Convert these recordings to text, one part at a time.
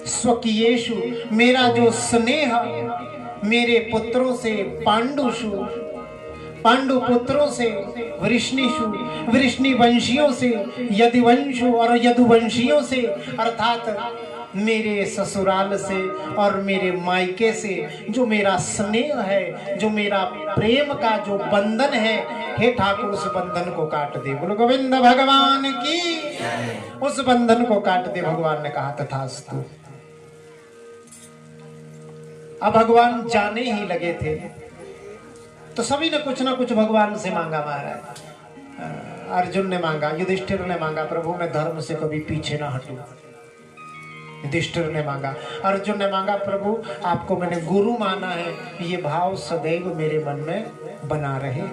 स्वकीयेषु, मेरा जो स्नेह मेरे पुत्रों से पांडुषु, पांडु पुत्रों से, वृष्णिषु, वृष्णि वंशियों से, यदुवंशु और यदुवंशियों से, अर्थात मेरे ससुराल से और मेरे मायके से जो मेरा स्नेह है, जो मेरा प्रेम का जो बंधन है, हे ठाकुर उस बंधन को काट दे। बोलो गोविंद भगवान की। उस बंधन को काट दे। भगवान ने कहा तथास्तु। अब भगवान जाने ही लगे थे तो सभी ने कुछ ना कुछ भगवान से मांगा। महाराज अर्जुन ने मांगा, युधिष्ठिर ने मांगा, प्रभु मैं धर्म से कभी पीछे ना हटूं। युधिष्ठिर ने मांगा, अर्जुन ने मांगा, प्रभु आपको मैंने गुरु माना है, ये भाव सदैव मेरे मन में बना रहे,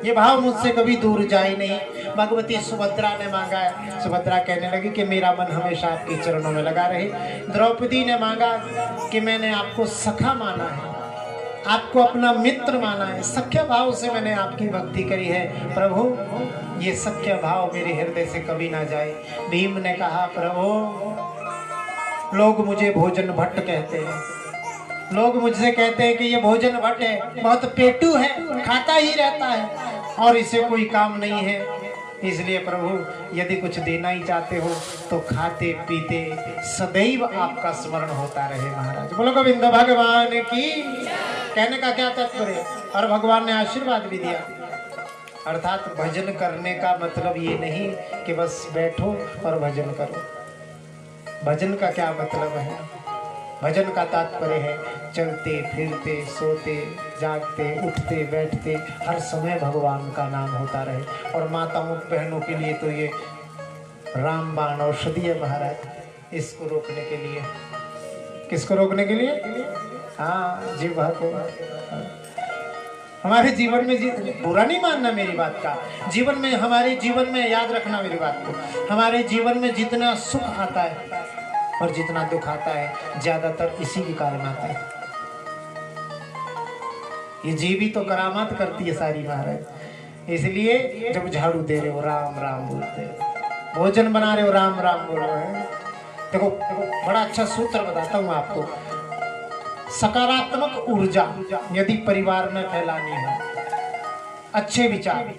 ये भाव मुझसे कभी दूर जाए नहीं। भगवती सुभद्रा ने मांगा है, सुभद्रा कहने लगी कि मेरा मन हमेशा आपके चरणों में लगा रहे। द्रौपदी ने मांगा कि मैंने आपको सखा माना है, आपको अपना मित्र माना है, सख्य भाव से मैंने आपकी भक्ति करी है, प्रभु ये सख्य भाव मेरे हृदय से कभी ना जाए। भीम ने कहा, प्रभु लोग मुझे भोजन भट्ट कहते हैं, लोग मुझसे कहते हैं कि ये भोजन भट्ट है, बहुत पेटू है, खाता ही रहता है और इसे कोई काम नहीं है। इसलिए प्रभु यदि कुछ देना ही चाहते हो तो खाते पीते सदैव आपका स्मरण होता रहे। महाराज बोलो गोविंद भगवान की। कहने का क्या तात्पर्य, और भगवान ने आशीर्वाद भी दिया। अर्थात भजन करने का मतलब ये नहीं कि बस बैठो और भजन करो। भजन का क्या मतलब है? भजन का तात्पर्य है चलते फिरते सोते जागते उठते बैठते हर समय भगवान का नाम होता रहे। और माताओं बहनों के लिए तो ये रामबाण औषधि है महाराज, इसको रोकने के लिए। किसको रोकने के लिए? हाँ, जीवा को। हमारे जीवन में बुरा नहीं मानना मेरी बात का, जीवन में, हमारे जीवन में याद रखना मेरी बात को, हमारे जीवन में जितना सुख आता है और जितना दुख आता है ज्यादातर इसी के कारण आता है। ये जीवी तो करामात करती है सारी महाराज। इसलिए जब झाड़ू दे रहे हो राम राम बोलते हो, भोजन बना रहे हो राम राम बोल रहे हैं। देखो बड़ा अच्छा सूत्र बताता हूँ आपको। सकारात्मक ऊर्जा यदि परिवार में फैलानी है, अच्छे विचार,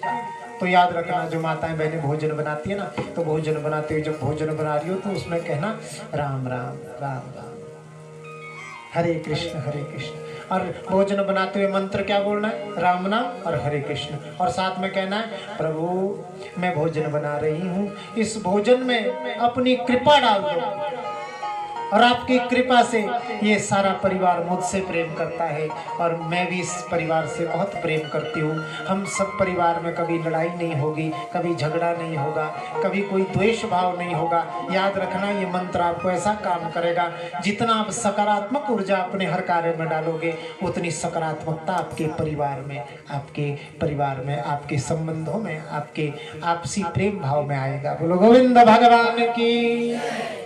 तो याद रखना जो माताएं बहनें भोजन बनाती है ना, तो भोजन बनाते हुए जब भोजन बना रही हो तो उसमें कहना राम राम राम राम, हरे कृष्ण हरे कृष्ण। और भोजन बनाते हुए मंत्र क्या बोलना है? राम नाम और हरे कृष्ण। और साथ में कहना है प्रभु मैं भोजन बना रही हूँ, इस भोजन में अपनी कृपा डाल दो और आपकी कृपा से ये सारा परिवार मुझसे प्रेम करता है और मैं भी इस परिवार से बहुत प्रेम करती हूँ। हम सब परिवार में कभी लड़ाई नहीं होगी, कभी झगड़ा नहीं होगा, कभी कोई द्वेष भाव नहीं होगा। याद रखना ये मंत्र आपको ऐसा काम करेगा, जितना आप सकारात्मक ऊर्जा अपने हर कार्य में डालोगे उतनी सकारात्मकता आपके परिवार में, आपके संबंधों में, आपके आपसी प्रेम भाव में आएगा। बोलो गोविंद भगवान की।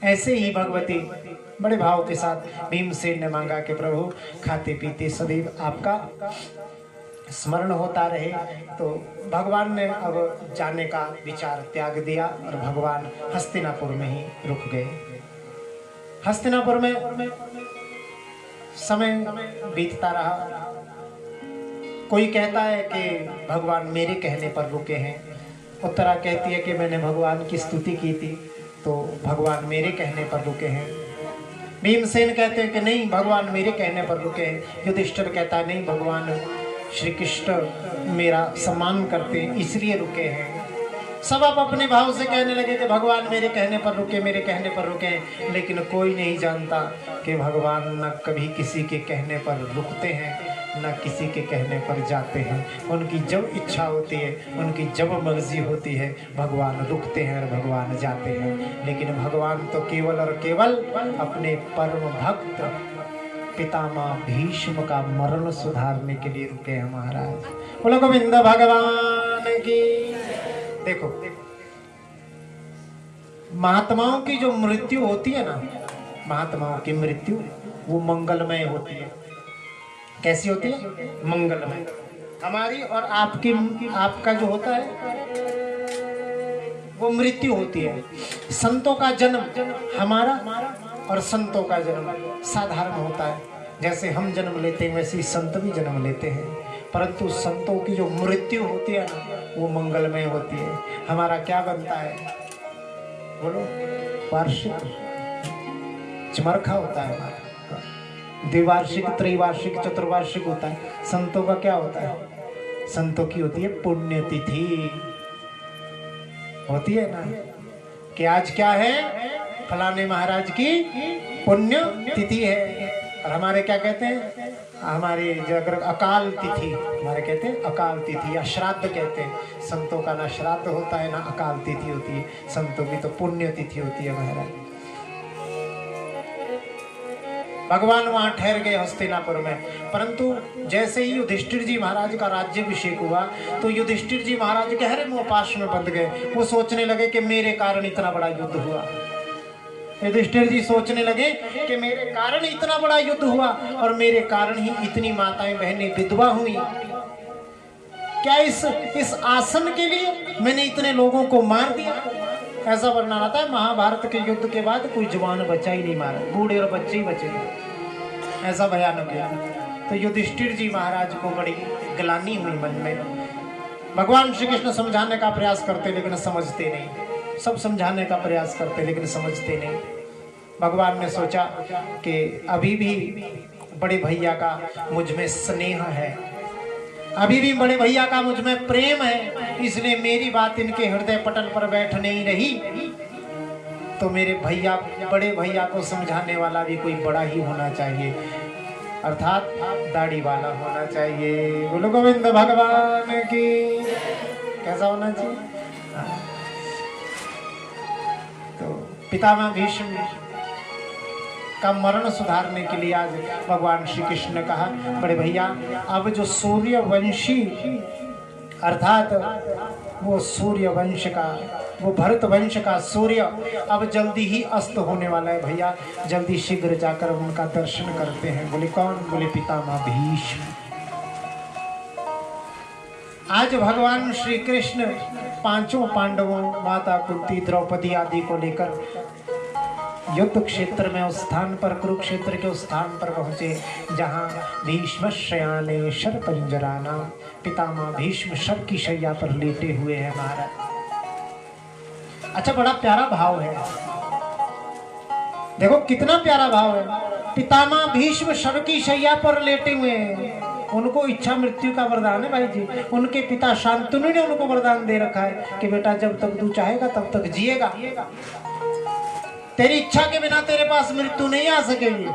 ऐसे ही भगवती बड़े भाव के साथ भीमसेन ने मांगा कि प्रभु खाते पीते सदैव आपका स्मरण होता रहे। तो भगवान ने अब जाने का विचार त्याग दिया और भगवान हस्तिनापुर में ही रुक गए। हस्तिनापुर में समय बीतता रहा। कोई कहता है कि भगवान मेरे कहने पर रुके हैं, उत्तरा कहती है कि मैंने भगवान की स्तुति की थी तो भगवान मेरे कहने पर रुके हैं। भीमसेन कहते हैं कि नहीं भगवान मेरे कहने पर रुके हैं। युधिष्ठिर कहता है नहीं भगवान श्री कृष्ण मेरा सम्मान करते हैं इसलिए रुके हैं। सब आप अपने भाव से कहने लगे कि भगवान मेरे कहने पर रुके, मेरे कहने पर रुके, लेकिन कोई नहीं जानता कि भगवान न कभी किसी के कहने पर रुकते हैं न किसी के कहने पर जाते हैं। उनकी जब इच्छा होती है, उनकी जब मर्जी होती है, भगवान रुकते हैं और भगवान जाते हैं। लेकिन भगवान तो केवल और केवल अपने परम भक्त पितामह भीष्म का मरण सुधारने के लिए रुके हैं महाराज। बोलो गोविंद भगवान की। देखो महात्माओं की जो मृत्यु होती है ना, महात्माओं की मृत्यु वो मंगलमय होती है। कैसी होती है? मंगलमय। हमारी और आपकी, आपका जो होता है वो मृत्यु होती है। संतों का जन्म, हमारा और संतों का जन्म साधारण होता है। जैसे हम जन्म लेते हैं वैसे ही संत भी जन्म लेते हैं, परंतु संतों की जो मृत्यु होती है ना वो मंगलमय होती है। हमारा क्या बनता है बोलो? वार्षिक चमरखा होता है हमारा, द्विवार्षिक, त्रैवार्षिक, चतुर्वार्षिक होता है। संतों का क्या होता है? संतों की होती है पुण्यतिथि, होती है ना कि आज क्या है, फलाने महाराज की पुण्य तिथि है। और हमारे क्या कहते हैं, हमारे अगर अकाल तिथि, हमारे कहते हैं अकाल तिथि या श्राद्ध कहते हैं। संतों का ना श्राद्ध होता है ना अकाल तिथि होती है, संतों की तो पुण्य तिथि होती है महाराज। भगवान वहां ठहर गए हस्तिनापुर में, परंतु जैसे ही युधिष्ठिर जी महाराज का राज्याभिषेक हुआ तो युधिष्ठिर जी महाराज गहरे मोहपाश में बंध गए। वो सोचने लगे कि मेरे कारण इतना बड़ा युद्ध हुआ। युधिष्ठिर जी सोचने लगे कि मेरे कारण इतना बड़ा युद्ध हुआ और मेरे कारण ही इतनी माताएं बहनें विधवा हुई। क्या इस आसन के लिए मैंने इतने लोगों को मार दिया? ऐसा वर्णन आता है महाभारत के युद्ध के बाद कोई जवान बच्चा ही नहीं मारा, बूढ़े और बच्चे ही बचे, ऐसा भयानक है। तो युधिष्ठिर जी महाराज को बड़ी ग्लानि हुई मन में। भगवान श्री कृष्ण समझाने का प्रयास करते लेकिन समझते नहीं, सब समझाने का प्रयास करते लेकिन समझते नहीं। भगवान ने सोचा कि अभी भी बड़े भैया का मुझ में स्नेह है, अभी भी बड़े भैया का मुझ में प्रेम है, इसलिए मेरी बात इनके हृदय पटल पर बैठ नहीं रही। तो मेरे भैया, बड़े भैया को समझाने वाला भी कोई बड़ा ही होना चाहिए, अर्थात दाढ़ी वाला होना चाहिए। बोलो गोविंद भगवान की। कैसा होना चाहिए? तो पितामह भीष्म का मरण सुधारने के लिए आज भगवान श्री कृष्ण ने कहा, बड़े भैया अब जो सूर्यवंशी अर्थात वो सूर्यवंश का, वो भरत वंश का सूर्य अब जल्दी ही अस्त होने वाला है भैया, जल्दी शीघ्र जाकर उनका दर्शन करते हैं। बोले कौन? बोले पितामह भीष्म। आज भगवान श्री कृष्ण पांचों पांडवों, माता कुंती, द्रौपदी आदि को लेकर युद्ध क्षेत्र में उस स्थान पर, कुरुक्षेत्र के उस स्थान पर पहुंचे जहां भीष्म शयाने शर पंजराना, पितामह भीष्म शर की शैया पर लेटे हुए हैं महाराज। अच्छा, बड़ा प्यारा भाव है, देखो कितना प्यारा भाव है। पितामह भीष्म शर की शैया पर लेटे हुए हैं, उनको इच्छा मृत्यु का वरदान है भाई जी। उनके पिता शांतनु ने उनको वरदान दे रखा है कि बेटा जब तक तू चाहेगा तब तक जिएगा, तेरी इच्छा के बिना तेरे पास मृत्यु नहीं आ सकेगी।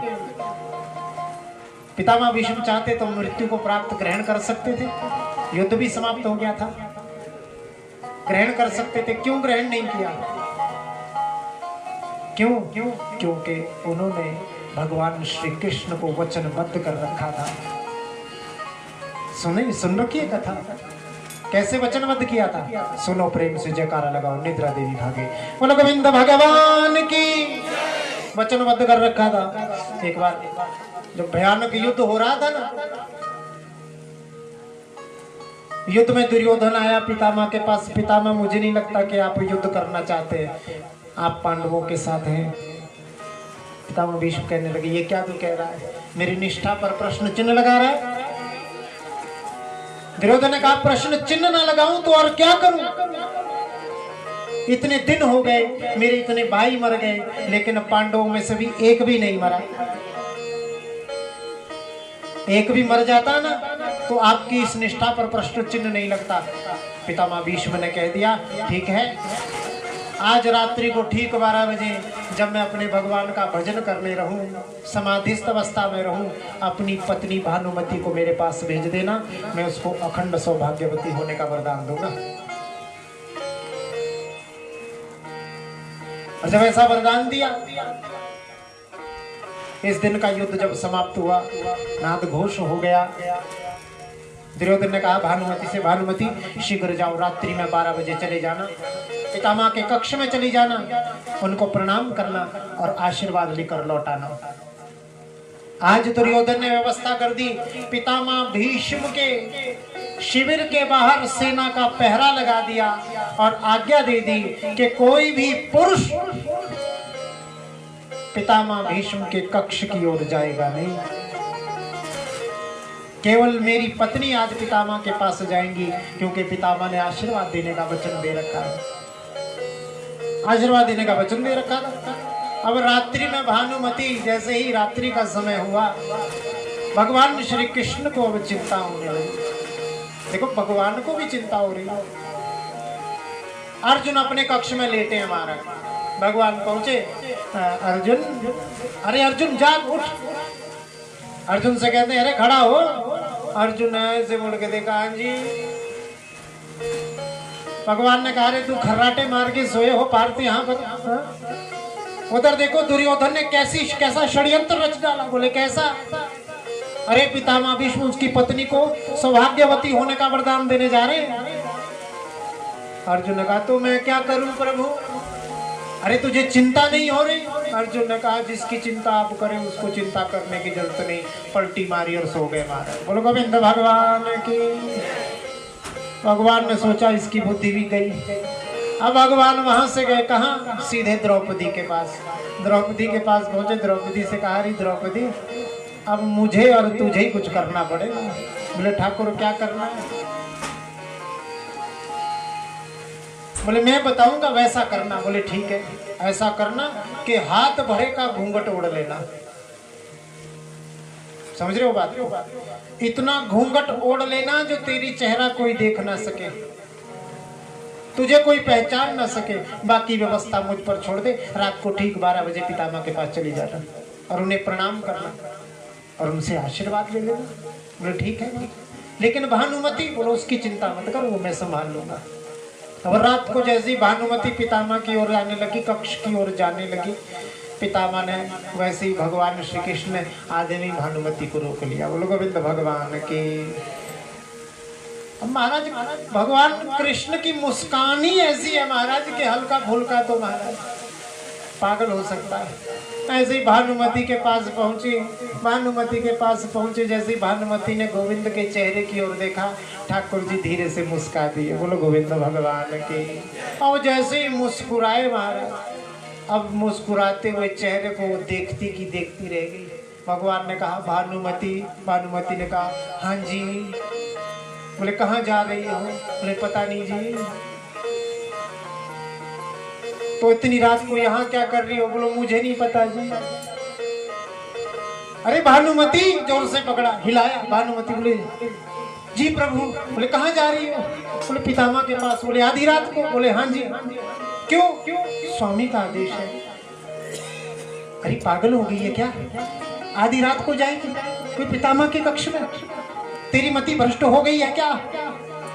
पितामह भीष्म चाहते तो मृत्यु को प्राप्त ग्रहण कर सकते थे, युद्ध भी समाप्त हो गया था, ग्रहण कर सकते थे। क्यों ग्रहण नहीं किया? क्यों? क्योंकि उन्होंने भगवान श्री कृष्ण को वचनबद्ध कर रखा था। सुन रखिए कथा, कैसे वचनबद्ध किया था? सुनो प्रेम से जयकारा लगाओ, निद्रा देवी भागे। बोलो गोविंद भगवान की। वचनबद्ध कर रखा था। एक बार जब भयानक युद्ध हो रहा था ना, युद्ध में दुर्योधन आया पितामह के पास, पितामह मुझे नहीं लगता कि आप युद्ध करना चाहते हैं, आप पांडवों के साथ हैं। पितामह भीष्म कहने लगे, ये क्या तू कह रहा है? मेरी निष्ठा पर प्रश्न चिन्ह लगा रहा है। दुर्योधन ने कहा, प्रश्न चिन्ह ना लगाऊं तो और क्या करूं? इतने दिन हो गए, मेरे इतने भाई मर गए, लेकिन पांडवों में से भी एक भी नहीं मरा। एक भी मर जाता ना तो आपकी इस निष्ठा पर प्रश्न चिन्ह नहीं लगता। पितामह भीष्म ने कह दिया, ठीक है, आज रात्रि को ठीक 12 बजे जब मैं अपने भगवान का भजन करने रहूं, समाधिस्थ अवस्था में रहूं, अपनी पत्नी भानुमति को मेरे पास भेज देना, मैं उसको अखंड सौभाग्यवती होने का वरदान दूंगा। और जब ऐसा वरदान दिया, इस दिन का युद्ध जब समाप्त हुआ, नाद घोष हो गया। दुर्योधन ने कहा भानुमति से, भानुमति शीघ्र जाओ, रात्रि में 12 बजे चले जाना, पितामह के कक्ष में चली जाना, उनको प्रणाम करना और आशीर्वाद लेकर लौटाना। आज दुर्योधन ने व्यवस्था कर दी, पितामह भीष्म के शिविर के बाहर सेना का पहरा लगा दिया और आज्ञा दे दी कि कोई भी पुरुष पितामह भीष्म के कक्ष की ओर जाएगा नहीं। केवल मेरी पत्नी आज पितामह के पास जाएंगी, क्योंकि पितामह ने आशीर्वाद देने का वचन दे रखा है, आशीर्वाद देने का वचन दे रखा था। अब रात्रि में भानुमति, जैसे ही रात्रि का समय हुआ, भगवान श्री कृष्ण को अब चिंता होने लगी। देखो भगवान को भी चिंता हो रही है। अर्जुन अपने कक्ष में लेटे हैं महाराज। भगवान पहुंचे, अर्जुन, अरे अर्जुन जाग उठ। अर्जुन से कहते हैं अरे खड़ा हो। अर्जुन ऐसे मुड़ के देखा, हाँ जी। भगवान ने कहा अरे तू खर्राटे मार के सोए हो पार्थी यहाँ पर? उधर देखो दुर्योधन ने कैसा षड्यंत्र रच डाला। बोले कैसा? अरे पितामह भीष्म उसकी पत्नी को सौभाग्यवती होने का वरदान देने जा रहे हैं। अर्जुन ने कहा तो मैं क्या करूं प्रभु? अरे तुझे चिंता नहीं हो रही? अर्जुन ने कहा जिसकी चिंता आप करें उसको चिंता करने की जरूरत नहीं। पलटी मारी और सो गए महाराज। बोलो गोविंद भगवान की। भगवान ने सोचा इसकी बुद्धि भी गई। अब भगवान वहां से गए कहाँ? सीधे द्रौपदी के पास। द्रौपदी के पास पहुंचे। द्रौपदी से कहा अरे द्रौपदी, अब मुझे और तुझे ही कुछ करना पड़ेगा। बोले ठाकुर क्या करना है? बोले मैं बताऊंगा वैसा करना। बोले ठीक है, ऐसा करना कि हाथ भरे का घूंघट ओढ़ लेना। समझ रहे हो बात? इतना घूंघट ओढ़ लेना जो तेरी चेहरा कोई देख ना सके, तुझे कोई पहचान ना सके। बाकी व्यवस्था मुझ पर छोड़ दे। रात को ठीक 12 बजे पितामह के पास चली जाना और उन्हें प्रणाम करना और उनसे आशीर्वाद ले लेना। बोले ठीक है, लेकिन भानुमति, बोलो उसकी चिंता मत करो, वो मैं संभाल लूंगा। और रात को जैसी भानुमति पितामह की ओर जाने लगी, कक्ष की ओर जाने लगी, पितामह ने वैसे ही भगवान श्री कृष्ण ने आदमी भानुमति को रोक लिया। बोलो गोविंद भगवान की। महाराज भगवान कृष्ण की मुस्कान ही ऐसी है महाराज कि हल्का फुल्का तो महाराज पागल हो सकता है। ऐसे ही भानुमति के पास पहुंची। भानुमति के पास पहुंचे, जैसे भानुमति ने गोविंद के चेहरे की ओर देखा, ठाकुर जी धीरे से मुस्कुरा दिए। बोलो गोविंद भगवान की। और जैसे ही मुस्कुराए महाराज, अब मुस्कुराते हुए चेहरे को देखती की देखती रह गई। भगवान ने कहा भानुमति। भानुमति ने कहा हाँ जी। बोले कहाँ जा रही हो? बोले पता नहीं जी। तो इतनी रात को यहाँ क्या कर रही हो? बोलो मुझे नहीं पता जी। अरे भानुमति, जोर से पकड़ा, हिलाया। भानुमति बोले जी प्रभु। बोले कहाँ जा रही हो? बोले पितामह के पास। बोले आधी रात को? बोले हाँ जी। क्यों? स्वामी का आदेश है। अरे पागल हो गई है क्या? आधी रात को जाएगी कोई पितामह के कक्ष में? तेरी मति भ्रष्ट हो गई है क्या?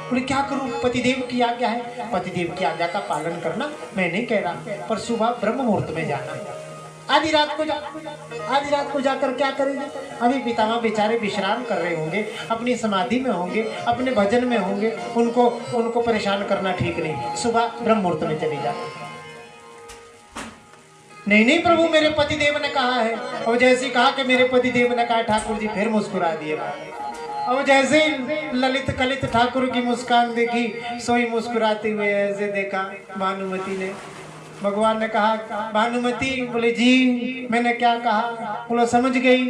बोले क्या करूं? पतिदेव की आज्ञा है। पतिदेव की आज्ञा का पालन करना मैं नहीं कह रहा, पर सुबह ब्रह्म मुहूर्त में जाना। आधी रात को जाकर क्या करेंगे? अभी पितामह बेचारे विश्राम कर रहे होंगे, अपनी समाधि में होंगे, अपने भजन में होंगे। उनको परेशान करना ठीक नहीं। सुबह ब्रह्म मुहूर्त में चली जाना। नहीं प्रभु, मेरे पतिदेव ने कहा है। और जैसे कहा कि मेरे पतिदेव ने कहा, ठाकुर जी फिर मुस्कुरा दिए। और जैसे ललित कलित ठाकुर की मुस्कान देखी, सोई मुस्कुराते हुए ऐसे देखा भानुमति ने। भगवान ने कहा भानुमति। बोले जी मैंने क्या कहा? बोलो समझ गई।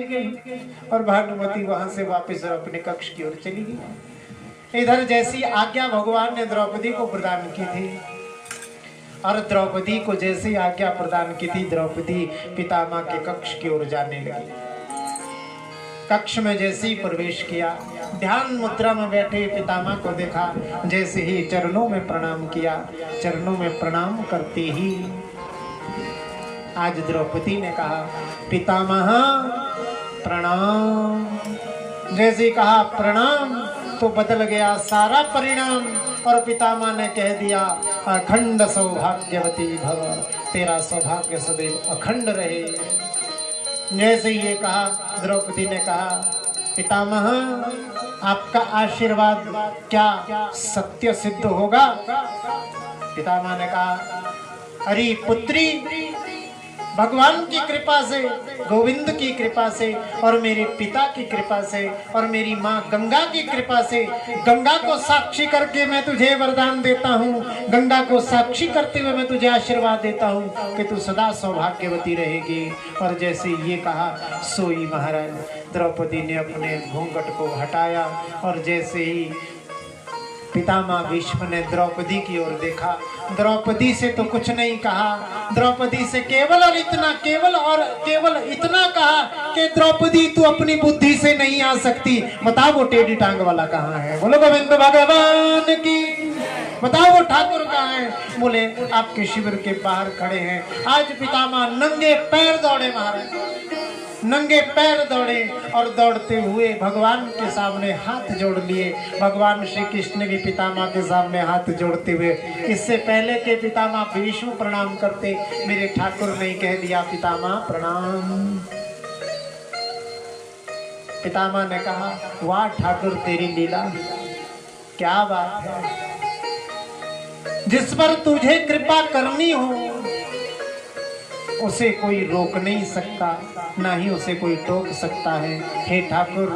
और भानुमति वहां से वापस अपने कक्ष की ओर चली गई। इधर जैसी आज्ञा भगवान ने द्रौपदी को प्रदान की थी, और द्रौपदी को जैसी आज्ञा प्रदान की थी, द्रौपदी पितामह के कक्ष की ओर जाने लगी। कक्ष में जैसे ही प्रवेश किया, ध्यान मुद्रा में बैठे पितामह को देखा। जैसे ही चरणों में प्रणाम किया, चरणों में प्रणाम करते ही आज द्रौपदी ने कहा पितामह प्रणाम। जैसे ही कहा प्रणाम तो बदल गया सारा परिणाम, और पितामह ने कह दिया अखंड सौभाग्यवती भव, तेरा सौभाग्य सदैव अखंड रहे। जैसे ये कहा, द्रौपदी ने कहा पितामह आपका आशीर्वाद क्या सत्य सिद्ध होगा? पितामह ने कहा अरे पुत्री, भगवान की कृपा से, गोविंद की कृपा से और मेरे पिता की कृपा से और मेरी माँ गंगा की कृपा से, गंगा को साक्षी करके मैं तुझे वरदान देता हूँ, गंगा को साक्षी करते हुए मैं तुझे आशीर्वाद देता हूँ कि तू सदा सौभाग्यवती रहेगी। और जैसे ये कहा सोई महाराज द्रौपदी ने अपने घूंघट को हटाया और जैसे ही पितामह भीष्म ने द्रौपदी की ओर देखा, द्रौपदी से तो कुछ नहीं कहा, द्रौपदी से केवल और केवल इतना कहा कि द्रौपदी तू अपनी बुद्धि से नहीं आ सकती, बताओ वो टेढ़ी टांग वाला कहाँ है? बोलो गोविंद भगवान की, बताओ वो ठाकुर कहाँ है? बोले आपके शिविर के बाहर खड़े हैं। आज पितामह नंगे पैर दौड़े महाराज, नंगे पैर दौड़े और दौड़ते हुए भगवान के सामने हाथ जोड़ लिए। भगवान श्री कृष्ण भी पितामह के सामने हाथ जोड़ते हुए, इससे पहले के पितामह भीष्म प्रणाम करते, मेरे ठाकुर ने कह दिया पितामह प्रणाम। पितामह ने कहा वाह ठाकुर तेरी लीला, क्या बात है, जिस पर तुझे कृपा करनी हो उसे कोई रोक नहीं सकता, ना ही उसे कोई टोक सकता है। हे ठाकुर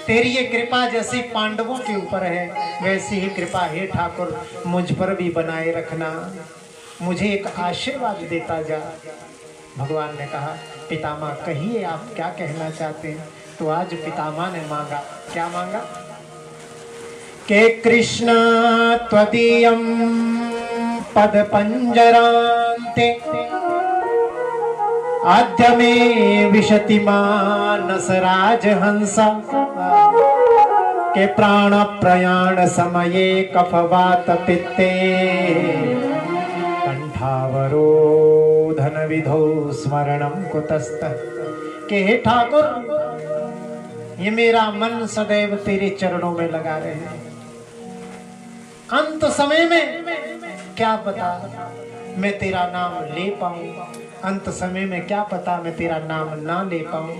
तेरी ये कृपा जैसी पांडवों के ऊपर है, वैसी ही कृपा हे ठाकुर मुझ पर भी बनाए रखना, मुझे एक आशीर्वाद देता जा। भगवान ने कहा पितामह कहिए आप क्या कहना चाहते हैं? तो आज पितामह ने मांगा, क्या मांगा के कृष्ण त्वदीयं पद पंजरांते आद्य में विशति मानस राजहंसा के प्राण प्रयाण समये कफवात पित्ते कंठावरोधन विधौ स्मरणम कुतस्तः। के हे ठाकुर ये मेरा मन सदैव तेरे चरणों में लगा रहे हैं, अंत समय में क्या पता मैं तेरा नाम ले पाऊं, अंत समय में क्या पता मैं तेरा नाम ना ले पाऊं।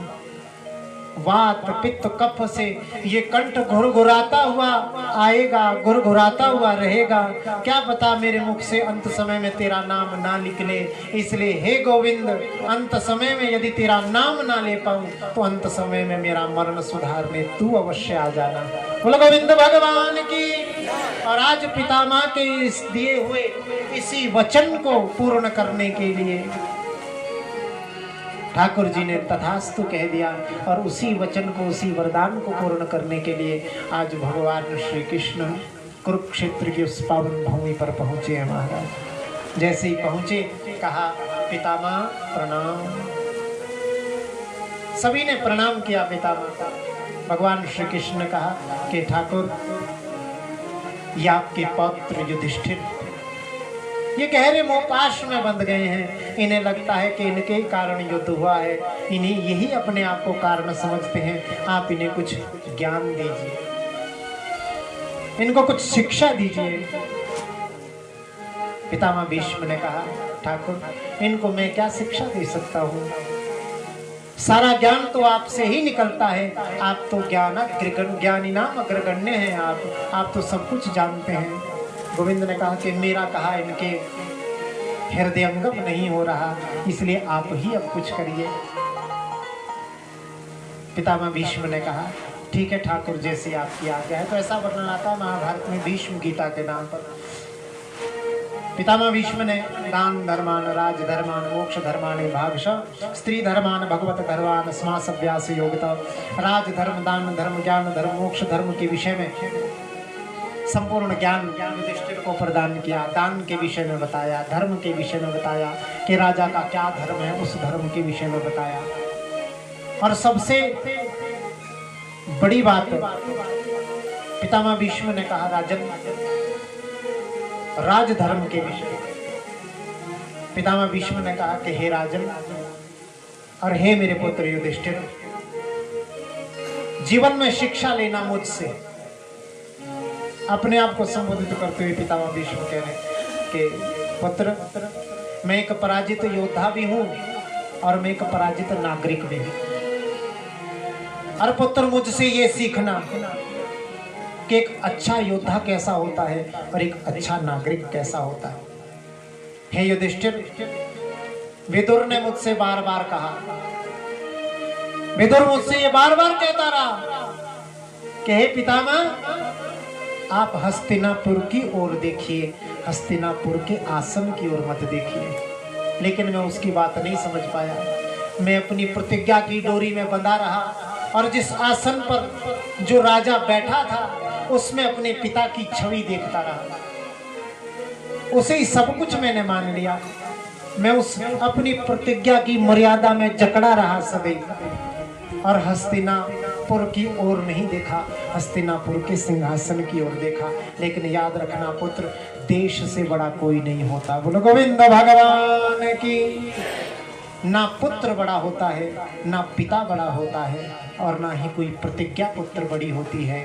वात पित्त कफ से ये कंठ घुरघुराता हुआ आएगा, घुरघुराता हुआ रहेगा, क्या पता मेरे मुख से अंत समय में तेरा नाम ना निकले। इसलिए हे गोविंद अंत समय में यदि तेरा नाम ना ले पाऊं तो अंत समय में मेरा मरण सुधारने तू अवश्य आ जाना। बोलो गोविंद भगवान की। और आज पितामह के इस दिए हुए इसी वचन को पूर्ण करने के लिए ठाकुर जी ने तथास्तु कह दिया और उसी वचन को, उसी वरदान को पूर्ण करने के लिए आज भगवान श्री कृष्ण कुरुक्षेत्र की उस पावन भूमि पर पहुंचे हैं महाराज। जैसे ही पहुंचे कहा पितामह प्रणाम। सभी ने प्रणाम किया पितामह का। भगवान श्री कृष्ण ने कहा कि ठाकुर ये आपके पौत्र युधिष्ठिर ये गहरे मोहपाश में बंध गए हैं, इन्हें लगता है कि इनके ही कारण युद्ध हुआ है, इन्हीं यही अपने आप को कारण समझते हैं। आप इन्हें कुछ ज्ञान दीजिए, इनको कुछ शिक्षा दीजिए। पितामह भीष्म ने कहा ठाकुर इनको मैं क्या शिक्षा दे सकता हूँ, सारा ज्ञान तो आपसे ही निकलता है, आप तो ज्ञानी नाम अग्रगण्य हैं, आप तो सब कुछ जानते हैं। गोविंद ने कहा कि मेरा कहा इनके हृदयंगम नहीं हो रहा, इसलिए आप ही अब कुछ करिए। पितामह भीष्म ने कहा ठीक है ठाकुर जैसी आपकी आज्ञा है। तो ऐसा वर्णन आता है महाभारत में भीष्म गीता के नाम पर। पितामह भीष्म ने दान धर्मान राज धर्मान मोक्ष धर्मानि भागशः स्त्री धर्मान भगवत धर्मान स्मास अभ्यास योगिता, राज धर्म दान धर्म ज्ञान धर्म मोक्ष धर्म के विषय में संपूर्ण ज्ञान युधिष्ठिर को प्रदान किया। दान के विषय में बताया, धर्म के विषय में बताया कि राजा का क्या धर्म है, उस धर्म के विषय में बताया। और सबसे बड़ी बात पितामह भीष्म ने कहा राजन राजधर्म के विषय। पितामह भीष्म ने कहा कि हे राजन और हे मेरे पुत्र युधिष्ठिर, जीवन में शिक्षा लेना मुझसे। अपने आप को संबोधित करते हुए पितामह भीष्म कह रहे कि पुत्र मैं एक पराजित योद्धा भी हूं और मैं एक पराजित नागरिक भी हूं। और पुत्र मुझसे ये सीखना कि एक अच्छा योद्धा कैसा होता है और एक अच्छा नागरिक कैसा होता है। हे युधिष्ठिर विदुर ने मुझसे बार बार कहा, विदुर मुझसे ये बार बार कहता रहा कि हे पितामह, आप हस्तिनापुर की ओर देखिए, हस्तिनापुर के आसन की ओर मत देखिए। लेकिन मैं उसकी बात नहीं समझ पाया। मैं अपनी प्रतिज्ञा की डोरी में बंधा रहा और जिस आसन पर जो राजा बैठा था उसमें अपने पिता की छवि देखता रहा। उसे ही सब कुछ मैंने मान लिया। मैं उस अपनी प्रतिज्ञा की मर्यादा में जकड़ा रहा सदैव और हस्तिनापुर की ओर नहीं देखा, हस्तिनापुर के सिंहासन की ओर देखा। लेकिन याद रखना पुत्र, देश से बड़ा कोई नहीं होता। बोलो गोविंद भगवान की। ना पुत्र बड़ा होता है, ना पिता बड़ा होता है, और ना ही कोई प्रतिज्ञा पुत्र बड़ी होती है।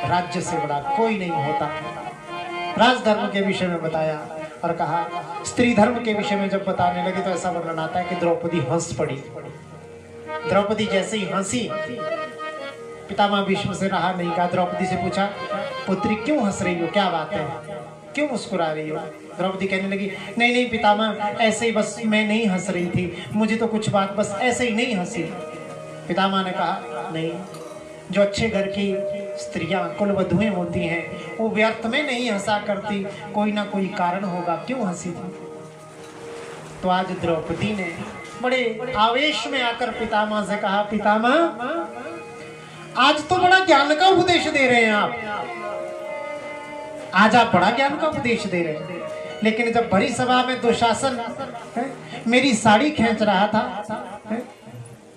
राज्य से बड़ा कोई नहीं होता। राजधर्म के विषय में बताया और कहा, स्त्री धर्म के विषय में जब बताने लगे तो ऐसा वर्णन आता है कि द्रौपदी हंस पड़ी। द्रौपदी जैसे ही हंसी, पितामह भीष्म से रहा नहीं। कहा, द्रौपदी से पूछा, पुत्री क्यों हंस रही हो, क्या बात है, क्यों मुस्कुरा रही हो? द्रौपदी कहने लगी, नहीं नहीं पितामह, ऐसे ही बस मैं नहीं हंस रही थी, मुझे तो कुछ बात बस ऐसे ही नहीं हंसी। पितामह ने कहा, नहीं, जो अच्छे घर की स्त्रियां कुलवधुएं होती हैं वो व्यर्थ में नहीं हंसा करती, कोई ना कोई कारण होगा, क्यों हंसी थी? तो आज द्रौपदी ने बड़े आवेश में आकर पितामह से कहा, पितामह आज तो बड़ा ज्ञान का उपदेश दे रहे हैं आप, आज आप बड़ा ज्ञान का उपदेश दे रहे हैं। लेकिन जब भरी सभा में दुशासन मेरी साड़ी खींच रहा था,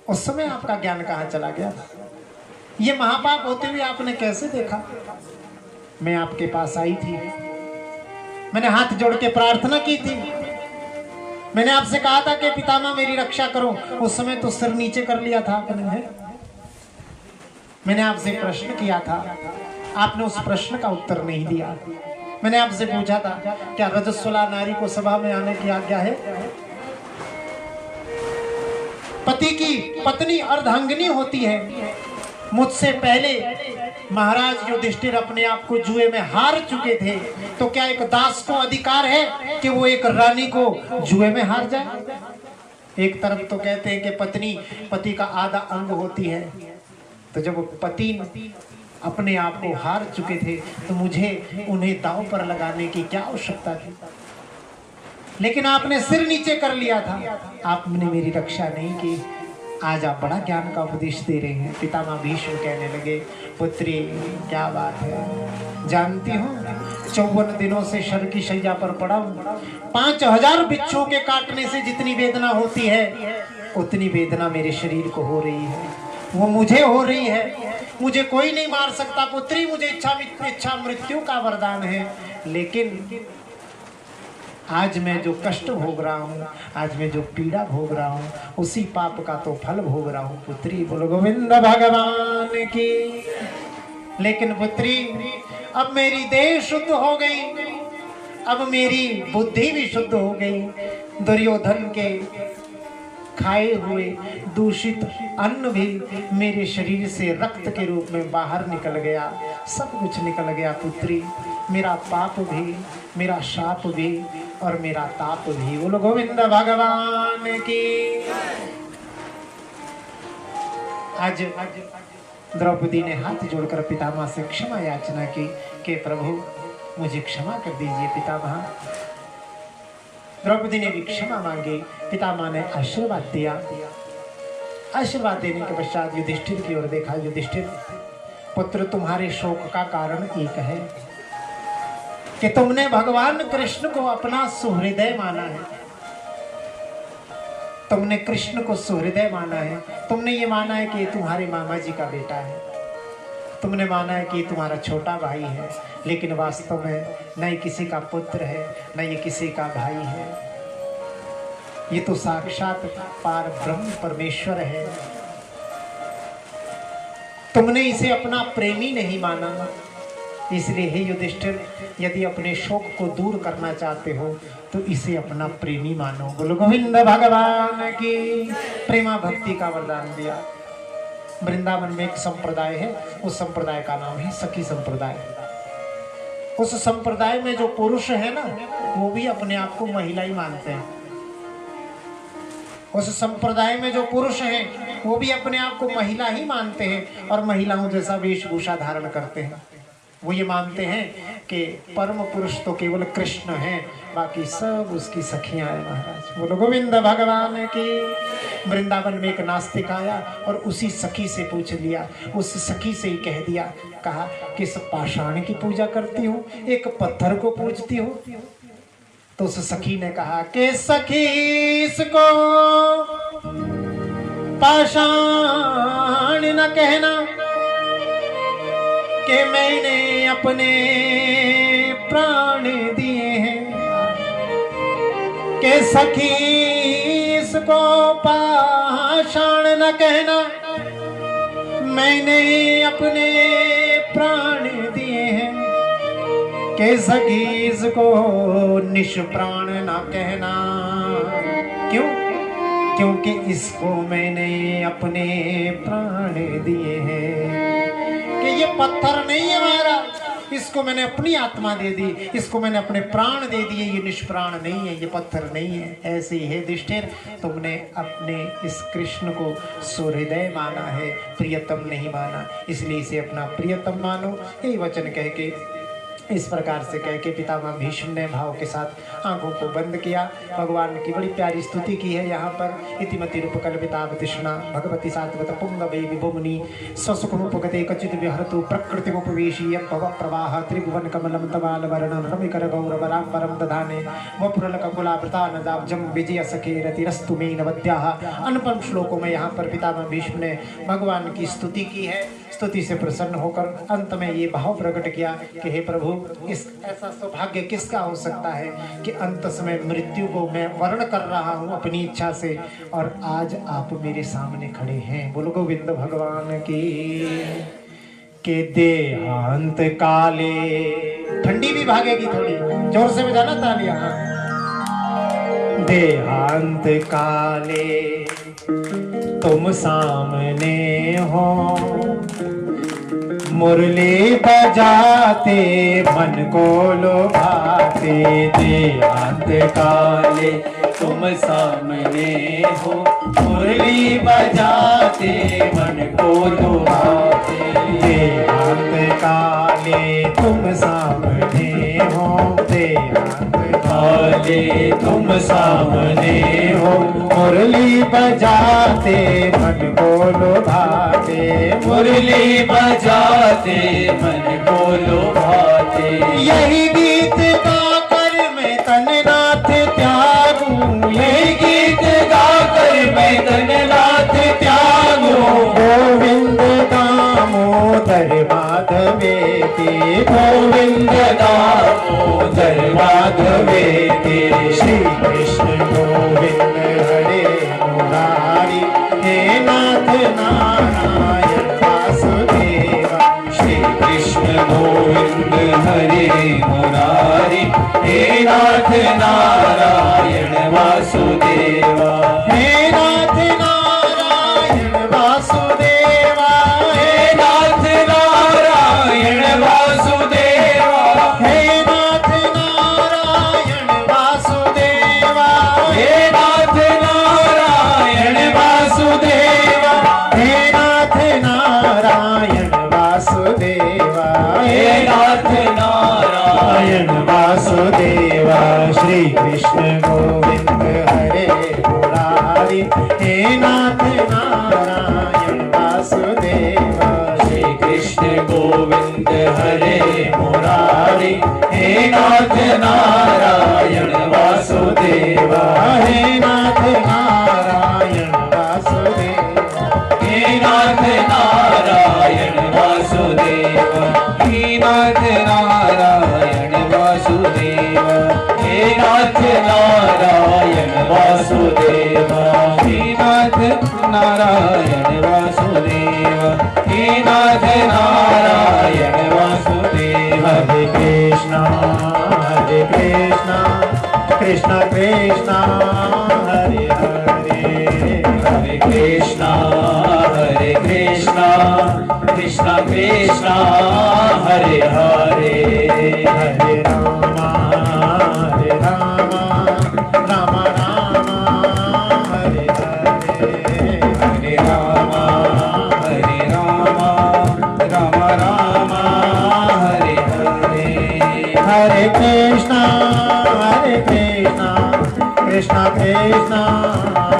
उस समय आपका ज्ञान कहाँ चला गया? ये महापाप होते हुए आपने कैसे देखा? मैं आपके पास आई थी, मैंने हाथ जोड़ के प्रार्थना की थी, मैंने आपसे कहा था कि पितामह मेरी रक्षा करो। उस समय तो सिर नीचे कर लिया था आपने। मैंने आपसे प्रश्न किया था, आपने उस प्रश्न का उत्तर नहीं दिया। मैंने आपसे पूछा था, क्या रजस्वला नारी को सभा में आने की आज्ञा है? पति की पत्नी अर्धांगिनी होती है। मुझसे पहले महाराज युधिष्ठिर अपने आप को जुए में हार चुके थे, तो क्या एक दास को अधिकार है कि वो एक रानी को जुए में हार जाए? एक तरफ तो कहते हैं कि पत्नी पति का आधा अंग होती है, तो जब पति अपने आप को हार चुके थे तो मुझे उन्हें दांव पर लगाने की क्या आवश्यकता थी? लेकिन आपने सिर नीचे कर लिया था, आपने मेरी रक्षा नहीं की। आज आप बड़ा ज्ञान का उपदेश दे रहे हैं। पितामह भीष्म कहने लगे, पुत्री क्या बात है, जानती हो 54 दिनों से शर की शैया पर पड़ा हूं। 5000 बिच्छू के काटने से जितनी वेदना होती है उतनी वेदना मेरे शरीर को हो रही है, वो मुझे हो रही है। मुझे कोई नहीं मार सकता पुत्री, मुझे इच्छा मृत्यु का वरदान है। लेकिन आज मैं जो कष्ट भोग रहा हूँ, आज मैं जो पीड़ा भोग रहा हूँ, उसी पाप का तो फल भोग रहा हूँ। पुत्री बोलो गोविंद भगवान की। लेकिन पुत्री अब मेरी देह शुद्ध हो गई, अब मेरी बुद्धि भी शुद्ध हो गई। दुर्योधन के खाए हुए दूषित अन्न भी मेरे शरीर से रक्त के रूप में बाहर निकल गया, सब कुछ निकल गया पुत्री। मेरा पाप भी, मेरा शाप भी और मेरा ताप भी। बोलो गोविंद भगवान की। आज द्रौपदी ने हाथ जोड़कर पितामह से क्षमा याचना की कि प्रभु मुझे क्षमा कर दीजिए पितामह। द्रौपदी ने भी क्षमा मांगी, पितामह ने आशीर्वाद दिया। आशीर्वाद देने के पश्चात युधिष्ठिर की ओर देखा। युधिष्ठिर पुत्र, तुम्हारे शोक का कारण एक है कि तुमने भगवान कृष्ण को अपना सुहृदय माना है। तुमने कृष्ण को सुहृदय माना है। तुमने ये माना है कि तुम्हारे मामा जी का बेटा है, तुमने माना है कि तुम्हारा छोटा भाई है, लेकिन वास्तव में न ये किसी का पुत्र है, न ये किसी का भाई है। ये तो साक्षात पार ब्रह्म परमेश्वर है। तुमने इसे अपना प्रेमी नहीं माना। इसलिए हे युधिष्ठिर, यदि अपने शोक को दूर करना चाहते हो तो इसे अपना प्रेमी मानो। बोलो गोविंद भगवान की। प्रेमा भक्ति का वरदान दिया। वृंदावन में एक संप्रदाय है, उस संप्रदाय का नाम है सखी संप्रदाय। उस संप्रदाय में जो पुरुष है ना, वो भी अपने आप को महिला ही मानते हैं। उस संप्रदाय में जो पुरुष हैं वो भी अपने आप को महिला ही मानते हैं और महिलाओं जैसा वेशभूषा धारण करते हैं। वो ये मानते हैं कि परम पुरुष तो केवल कृष्ण हैं, बाकी सब उसकी सखियां हैं। महाराज बोलो गोविंद भगवान की। वृंदावन में एक नास्तिक आया और उसी सखी से पूछ लिया, उस सखी से ही कह दिया, कहा किस पाषाण की पूजा करती हूँ, एक पत्थर को पूजती हूँ। तो उस सखी ने कहा कि सखी इसको पाषाण न कहना कि मैंने अपने प्राण दिए हैं, कि सखी इसको पाषाण न कहना मैंने अपने प्राण दिए हैं, कि सखी इसको निष्प्राण न कहना। क्यों? क्योंकि इसको मैंने अपने प्राण दिए हैं। कि ये पत्थर नहीं है महाराज, इसको मैंने अपनी आत्मा दे दी, इसको मैंने अपने प्राण दे दिए, ये निष्प्राण नहीं है, ये पत्थर नहीं है। ऐसे ही है युधिष्ठिर, तुमने अपने इस कृष्ण को सुहृदय माना है, प्रियतम नहीं माना, इसलिए इसे अपना प्रियतम मानो। यही वचन कह के, इस प्रकार से कह के पितामह भीष्म ने भाव के साथ आंखों को बंद किया। भगवान की बड़ी प्यारी स्तुति की है यहाँ पर। इतिमति रूप कल्पितावतिष्णा भगवती सात्वत पुंगवे विभुमुनि स्वसुखमुपगते कचित विहरतु प्रकृतिमुपवेशी यद्भव प्रवाह त्रिभुवन कमलम तवाल वर्णन रमिकर गौरवराम्बरम दधाने वपुरलककुलावृता नदाब्जम विजय सखे रतिरस्तु मे नवद्याः। अनुपम श्लोकों में यहाँ पर पितामह भीष्म ने भगवान की स्तुति की है। स्तुति से प्रसन्न होकर अंत में ये भाव प्रकट किया कि हे प्रभु, इस ऐसा सौभाग्य किसका हो सकता है कि अंत समय मृत्यु को मैं वर्ण कर रहा हूँ अपनी इच्छा से, और आज आप मेरे सामने खड़े हैं। बोलो गोविंद भगवान की। के देहांत काले, ठंडी भी भागेगी थोड़ी, जोर से बजाना तालियां। देहांत काले तुम सामने हो, मुरली बजाते मन को लुभाते। देहांत काले तुम सामने हो, मुरली बजाते मन को लुभाते। देहांत काले तुम सामने हो, देहांत काले तुम सामने हो, मुरली बजाते मन को लुभाते। मुरली बजाते मन को लुभाते। यही गीत गाकर मैं तननाथ त्यागूं, यही गीत गाकर मैं तननाथ त्यागूं। गोविंद दामोदर माधवेति, गोविंद दामोदर माधवेति। श्री कृष्ण गोविंद हरे मुरारी, हे नाथ नारायण वासुदेवा। श्री कृष्ण गोविंद हरे मुरारी, हे नाथ नारायण वासुदेवा। हे नाथ नारायण वासुदेवा, हे नाथ नारायण वासुदेवा। हे नाथ नारायण वासुदेवा, हे नाथ नारायण वासुदेवा। हे नाथ नारायण वासुदेवा, हे नाथ नारायण वासुदेवा। श्री कृष्ण गोविंद हरे मुरारी, हे नाथ नारायण वासुदेवा। श्री कृष्ण गोविंद हरे मुरारी, हे नाथ नारायण वासुदेवा। हे नाथ नारायण वासुदेवा, हे नाथ नारायण वासुदेवा। हे नाथ नारायण वासुदेवा, हे नाथ नारायण वासुदेवा। हे नाथ नारायण वासुदेवा, हे नाथ नारायण वासुदेवा। हरे कृष्णा कृष्ण कृष्ण हरे हरे, हरे कृष्णा कृष्ण कृष्ण हरे हरे। हरे रामा राम राम हरे हरे। कृष्ण